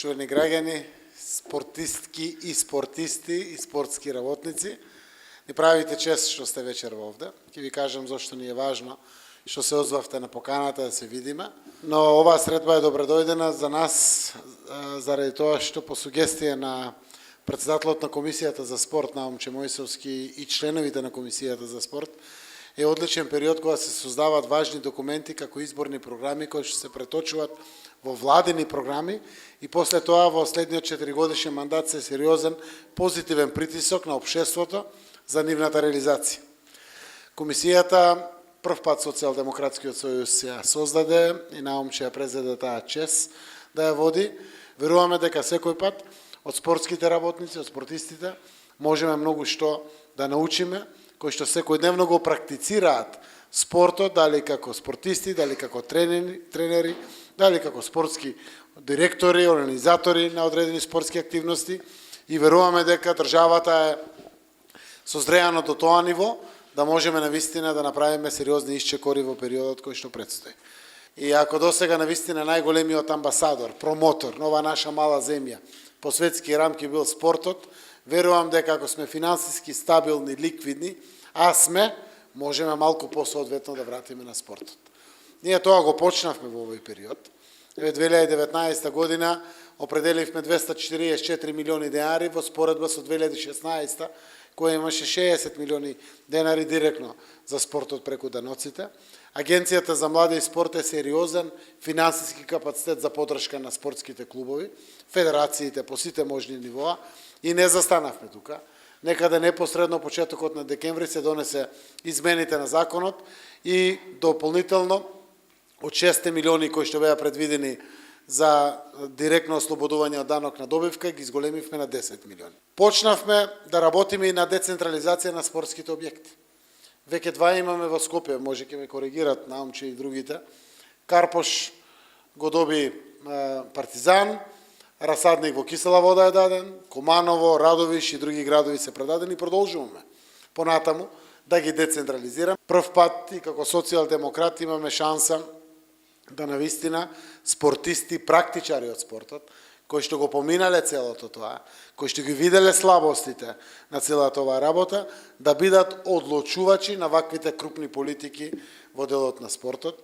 Почитувани граѓани, спортистки и спортисти и спортски работници, ни правите чест што сте вечер овде. Ќе ви кажам зошто ни е важно што се озвавте на поканата да се видиме. Но оваа средба е добредојдена за нас заради тоа што по сугестија на председателот на Комисијата за спорт Наумче Мојсовски и членовите на Комисијата за спорт е одличен период кога се создаваат важни документи како изборни програми кои што се преточуваат во владени програми и после тоа во следниот 4-годишен мандат се сериозен позитивен притисок на општеството за нивната реализација. Комисијата прв пат Социјалдемократскиот сојуз се создаде и Наумче ја презеде таа чест да ја води. Веруваме дека секој пат од спортските работници, од спортистите можеме многу што да научиме, кои што секојдневно го практицираат спортот, дали како спортисти, дали како тренери, дали како спортски директори, организатори на одредени спортски активности и веруваме дека државата е созрејана до тоа ниво да можеме навистина да направиме сериозни исчекори во периодот кој што предстои. И ако досега навистина најголемиот амбасадор, промотор на оваа наша мала земја по светски рамки бил спортот, верувам дека ако сме финансиски стабилни, ликвидни, а сме, можеме малку посоодветно да вратиме на спортот. Ние тоа го почнавме во овој период. 2019 година определивме 244 милиони денари во споредба со 2016 која имаше 60 милиони денари директно за спортот преку даноците. Агенцијата за млади и спорт е сериозен финансиски капацитет за поддршка на спортските клубови, федерациите по сите можни нивоа и не застанавме тука. Некаде непосредно почетокот на декември се донесе измените на законот и дополнително од 6 милиони кои што беа предвидени за директно ослободување од данок на добивка ги зголемивме на 10 милиони. Почнавме да работиме и на децентрализација на спортските објекти. Веќе два имаме во Скопје, може ќе ме коригират Наумче и другите. Карпош го доби Партизан, Расадник во Кисела Вода е даден, Куманово, Радовиш и други градови се предадени и продолжуваме понатаму да ги децентрализираме. Прв пат и како социјалдемократ имаме шанса да навистина спортисти, практичари од спортот, кои што го поминале целото тоа, кои што ги виделе слабостите на целата оваа работа, да бидат одлучувачи на ваквите крупни политики во делот на спортот.